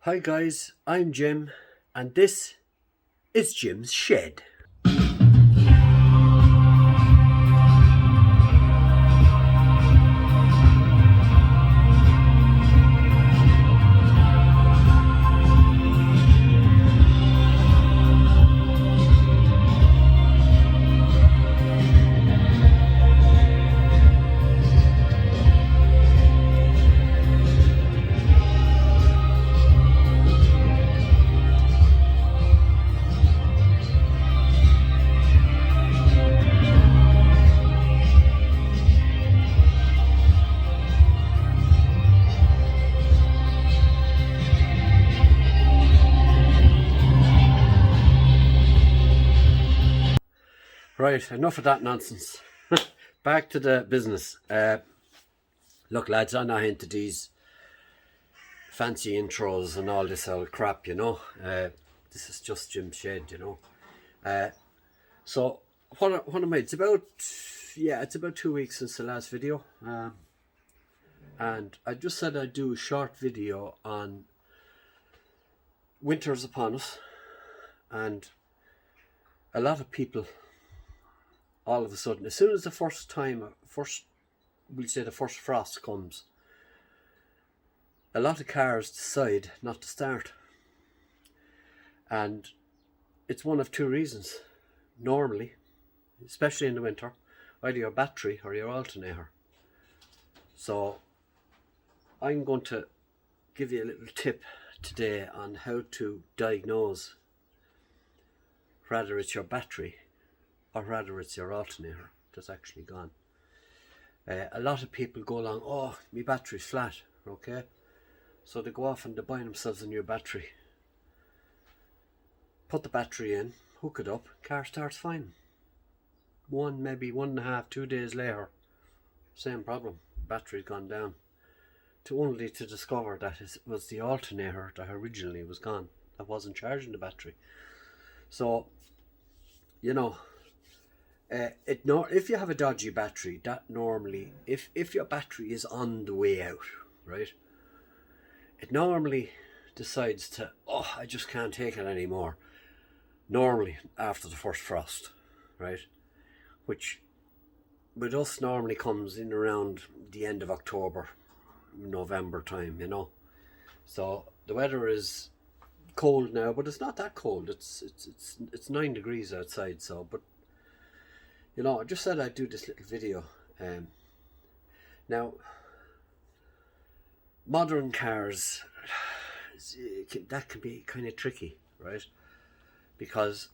Hi guys, I'm Jim, and this is Jim's Shed. Right, enough of that nonsense. Back to the business. Look lads, I'm not into these fancy intros and all this old crap, this is just Jim's Shed, So what am I? It's about 2 weeks since the last video, and I just said I'd do a short video on winter's upon us, and a lot of people, all of a sudden, as soon as the first frost comes, a lot of cars decide not to start, and it's one of two reasons. Normally, especially in the winter, either your battery or your alternator. So I'm going to give you a little tip today on how to diagnose whether it's your battery or whether it's your alternator that's actually gone. A lot of people go along, oh, my battery's flat, okay? So they go off and they buy themselves a new battery. Put the battery in, hook it up, car starts fine. Maybe 1.5, 2 days later, same problem, battery's gone down. Only to discover that it was the alternator that originally was gone, that wasn't charging the battery. So, if you have a dodgy battery, that normally, if your battery is on the way out, right, it normally decides to, I just can't take it anymore, normally after the first frost, right, which with us normally comes in around the end of October, November time, so the weather is cold now, but it's not that cold. It's 9 degrees outside. So, but I just said I'd do this little video. Now, modern cars, that can be kind of tricky, right? Because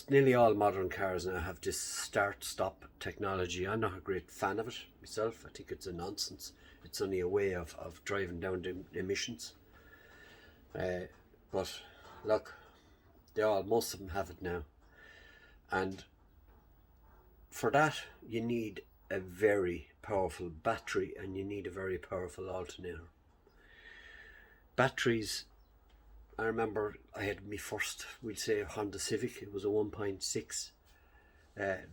nearly all modern cars now have this start-stop technology. I'm not a great fan of it myself. I think it's a nonsense. It's only a way of driving down the emissions. But look, most of them have it now. And for that, you need a very powerful battery and you need a very powerful alternator. Batteries, I remember I had my first, we'd say, Honda Civic. It was a 1.6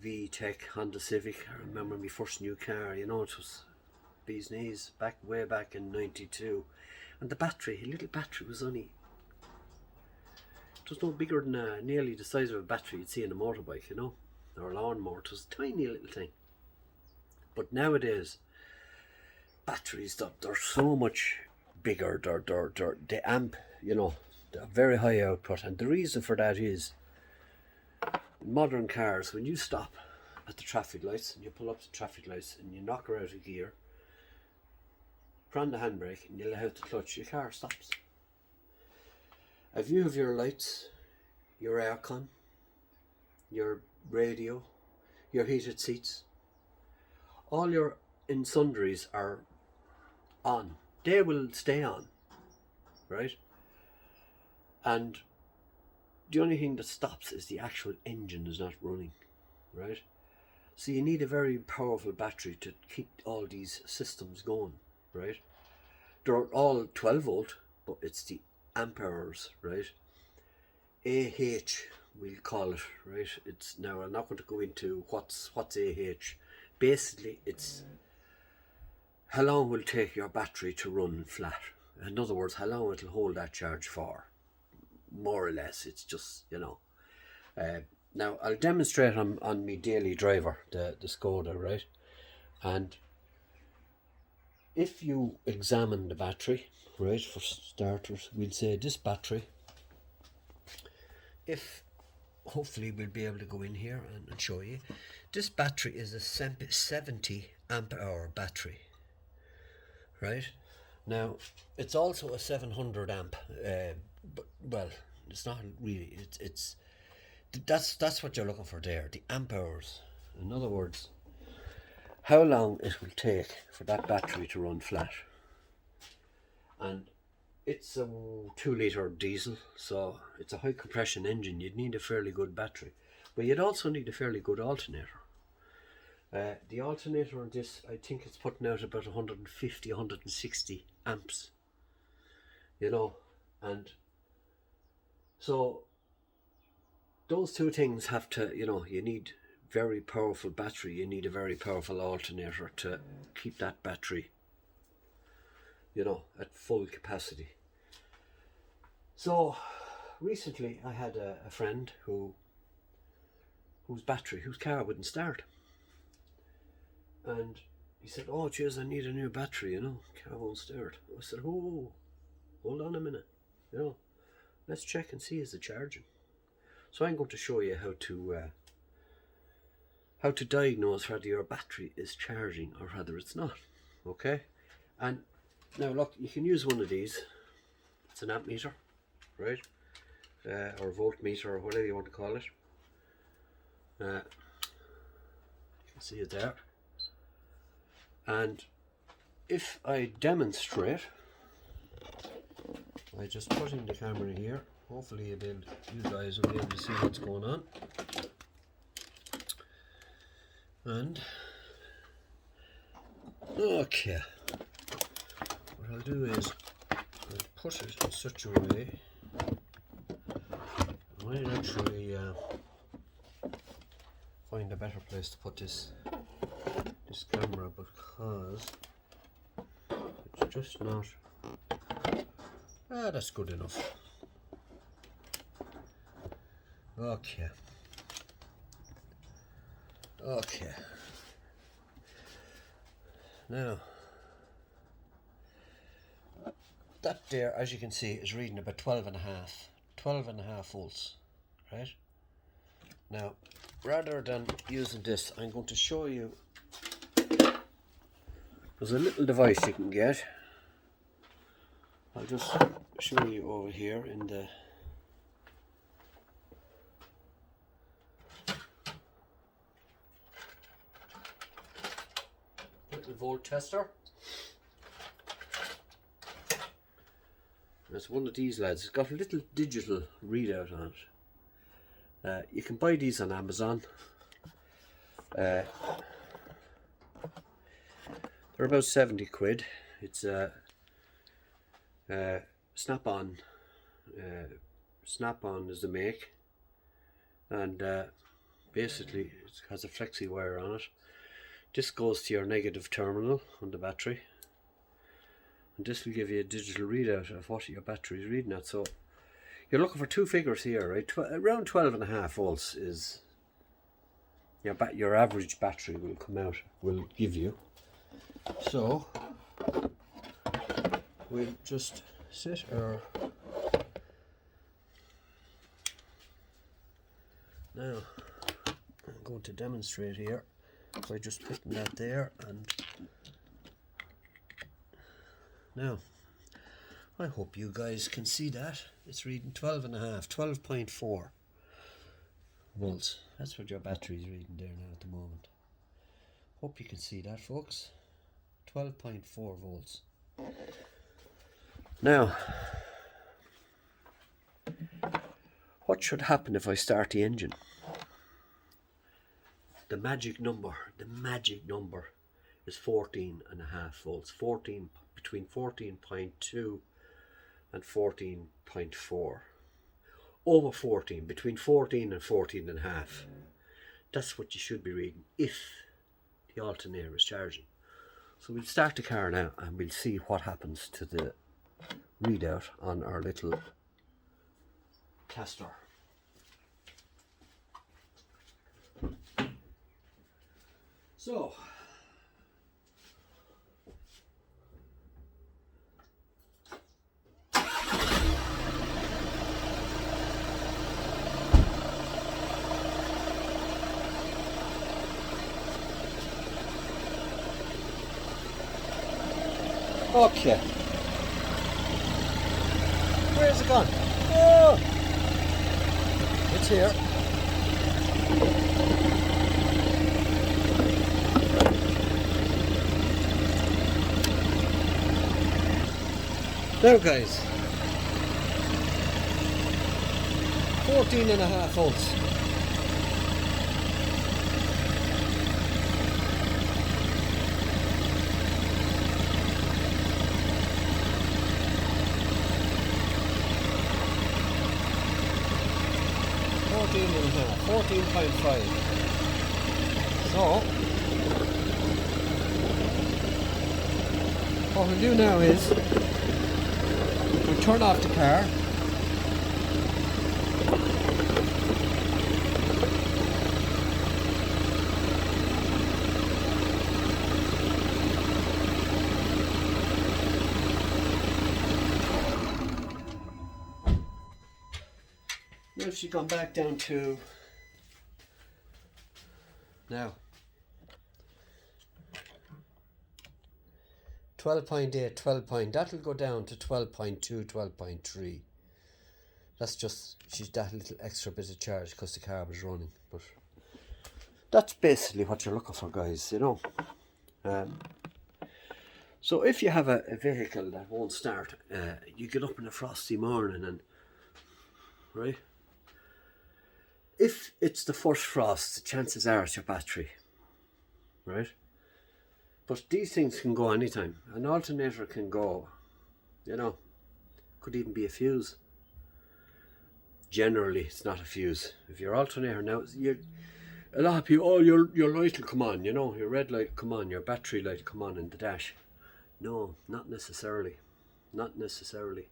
V-Tech Honda Civic. I remember my first new car, it was bee's knees, way back in 92. And the little battery was only, it was no bigger than nearly the size of a battery you'd see in a motorbike, or a lawnmower. It was a tiny little thing. But nowadays, batteries, they're so much bigger, they amp, they're very high output, and the reason for that is modern cars, when you stop at the traffic lights and you pull up the traffic lights and you knock her out of gear, put on the handbrake and you let out the clutch, your car stops. A view of your lights, your aircon, your radio, your heated seats, all your sundries are on. They will stay on, right? And the only thing that stops is the actual engine is not running, right? So you need a very powerful battery to keep all these systems going, right? They're all 12 volt, but it's the amperes, right? we'll call it, right? It's now, I'm not going to go into what's AH. Basically, it's how long will it take your battery to run flat. In other words, how long it'll hold that charge for, more or less. It's just, you know. Now I'll demonstrate on my daily driver, the Skoda, right? And if you examine the battery, right, for starters, we'll say this battery, if hopefully we'll be able to go in here and show you, this battery is a 70 amp hour battery, right? Now it's also a 700 amp, but well, it's not really. That's what you're looking for there, the amp hours. In other words, how long it will take for that battery to run flat. And it's a 2-litre diesel, so it's a high compression engine. You'd need a fairly good battery, but you'd also need a fairly good alternator. The alternator on this, I think it's putting out about 150, 160 amps, you know, and so those two things have to, you know, you need very powerful battery, you need a very powerful alternator to keep that battery, you know, at full capacity. So recently I had a friend whose car wouldn't start, and he said, oh geez, I need a new battery, you know, car won't start. I said, oh, hold on a minute, you know, let's check and see is it charging. So I'm going to show you how to diagnose whether your battery is charging or whether it's not. Okay, and now look, you can use one of these. It's an amp meter, right, or voltmeter, or whatever you want to call it. You can see it there. And if I demonstrate, I just put in the camera here. Hopefully you guys will be able to see what's going on. And okay, what I'll do is I'll put it in such a way. I might actually find a better place to put this camera, because it's just not. That's good enough. Okay. Now that there, as you can see, is reading about 12 and a half volts, right? Now, rather than using this, I'm going to show you. There's a little device you can get. I'll just show you over here in the little volt tester. It's one of these lads. It's got a little digital readout on it. You can buy these on Amazon. They're about 70 quid. It's a Snap-on. Snap-on is the make, and basically it has a flexi wire on it. This goes to your negative terminal on the battery, and this will give you a digital readout of what your battery is reading at. So you're looking for two figures here, right? Around 12 and a half volts is your average battery will give you. So we'll just sit our. Now I'm going to demonstrate here by just putting that there, and now I hope you guys can see that it's reading 12.4 volts. That's what your battery is reading there now at the moment. Hope you can see that, folks. 12.4 volts. Now, what should happen if I start the engine? The magic number is 14.5 volts. Between 14.2 and 14.4. Over 14, between 14 and 14.5. That's what you should be reading if the alternator is charging. So we'll start the car now and we'll see what happens to the readout on our little tester. So okay, where's it gone? Oh, it's here. Now guys, 14.5 volts. And a half, 14.5. So what we'll do now is we'll turn off the car. Now she's gone back down to now 12.8, 12 point. That'll go down to 12.2, 12.3. That's just, she's that little extra bit of charge because the car was running. But that's basically what you're looking for, guys, you know. So if you have a vehicle that won't start, you get up in a frosty morning and, right? If it's the first frost, the chances are it's your battery, right? But these things can go anytime. An alternator can go, you know, could even be a fuse. Generally, it's not a fuse. If your alternator now, a lot of people, oh, your light will come on, you know, your red light will come on, your battery light will come on in the dash. No, not necessarily. Not necessarily.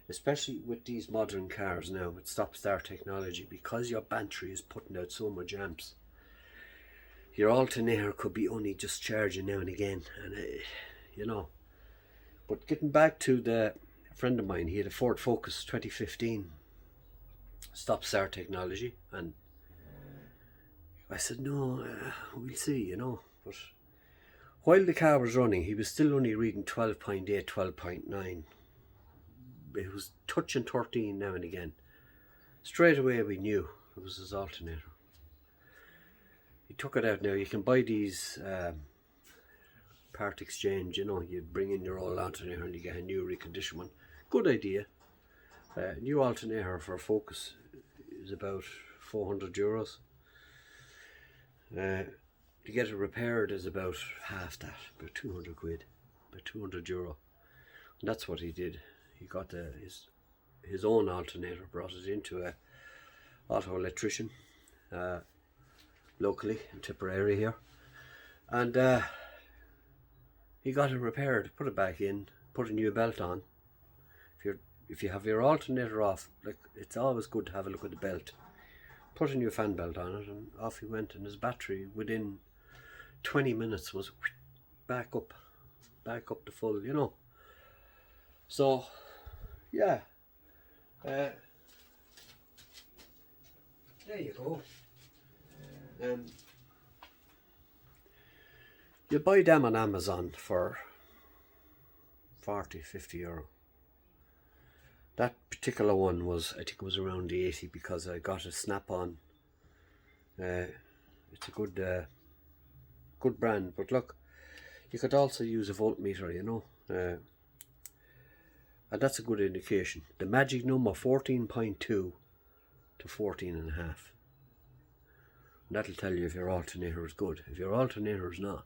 Especially with these modern cars now with stop-start technology, because your battery is putting out so much amps, your alternator could be only just charging now and again, and you know. But getting back to the friend of mine, he had a Ford Focus 2015 stop-start technology, and I said, no, we'll see, you know. But while the car was running, he was still only reading 12.8, 12.9. It was touching 13 now and again. Straight away we knew it was his alternator. He took it out now. You can buy these part exchange, you know, you bring in your old alternator and you get a new reconditioned one. Good idea. New alternator for a Focus is about €400. To get it repaired is about half that, about 200 quid, about €200. And that's what he did. He got his own alternator, brought it into a auto electrician locally in Tipperary here, and he got it repaired, put it back in, put a new belt on. If you have your alternator off, like, it's always good to have a look at the belt. Put a new fan belt on it, and off he went, and his battery within 20 minutes was back up to full, you know. So yeah, there you go. You buy them on Amazon for 40-50 euro. That particular one was, I think it was around the 80, because I got a snap-on. It's a good brand, but look, you could also use a voltmeter, you know. And that's a good indication. The magic number 14.2 to 14.5. And that'll tell you if your alternator is good. If your alternator is not,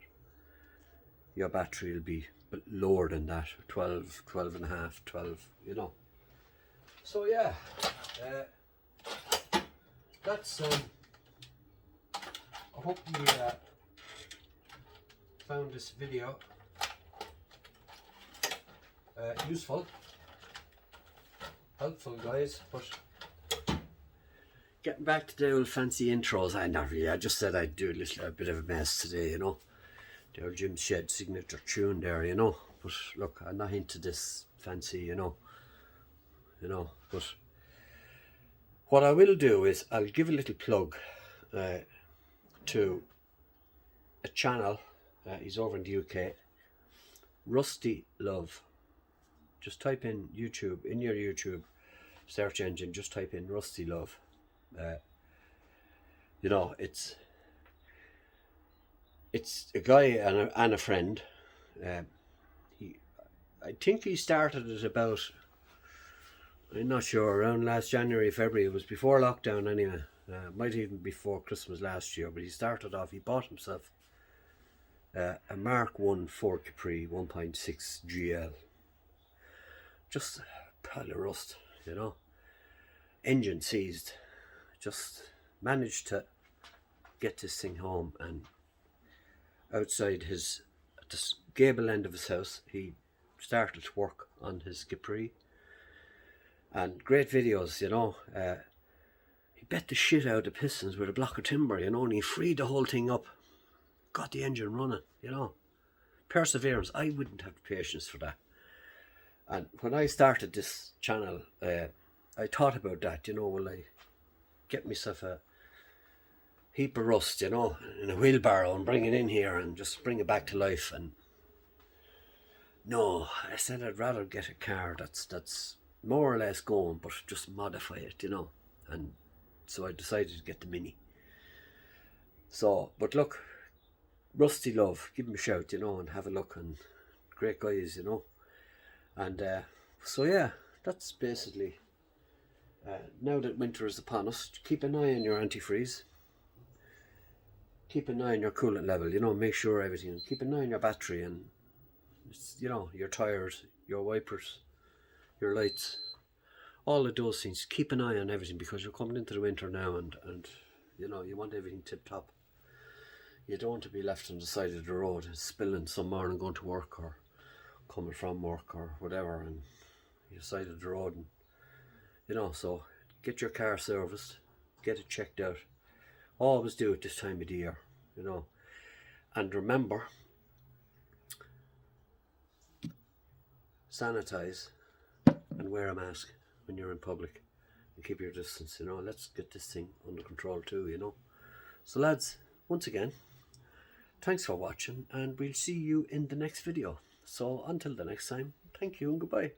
your battery will be lower than that, 12, 12.5, 12, you know. So yeah, that's, I hope you found this video useful. helpful, guys. But getting back to the old fancy intros, I just said I'd do a bit of a mess today, you know. The old Jim Shed signature tune there, you know. But look, I'm not into this fancy, you know. But what I will do is I'll give a little plug to a channel. He's over in the UK. Rusty Love. Just type in YouTube, in your YouTube search engine, just type in Rusty Love. You know, it's a guy and a friend. I think he started it about, I'm not sure, around last January, February. It was before lockdown anyway. Might even before Christmas last year. But he started off, he bought himself a Mark 1 Ford Capri 1.6 GL. Just a pile of rust, you know. Engine seized. Just managed to get this thing home, and outside the gable end of his house, he started to work on his Capri. And great videos, you know. He bet the shit out of pistons with a block of timber, you know, and he freed the whole thing up. Got the engine running, you know. Perseverance. I wouldn't have the patience for that. And when I started this channel, I thought about that, you know, will I get myself a heap of rust, you know, in a wheelbarrow and bring it in here and just bring it back to life. And no, I said I'd rather get a car that's more or less going, but just modify it, you know. And so I decided to get the Mini. So, but look, Rusty Love, give him a shout, you know, and have a look. And great guys, you know. And so yeah, that's basically, now that winter is upon us, keep an eye on your antifreeze. Keep an eye on your coolant level, you know, make sure everything. Keep an eye on your battery and, you know, your tyres, your wipers, your lights, all of those things. Keep an eye on everything, because you're coming into the winter now, and you know, you want everything tip top. You don't want to be left on the side of the road spilling some morning going to work or coming from work or whatever, and you side of the road, and you know. So get your car serviced, get it checked out. Always do it this time of the year, you know. And remember, sanitize and wear a mask when you're in public, and keep your distance, you know. Let's get this thing under control too, you know. So lads, once again, thanks for watching, and we'll see you in the next video. So until the next time, thank you and goodbye.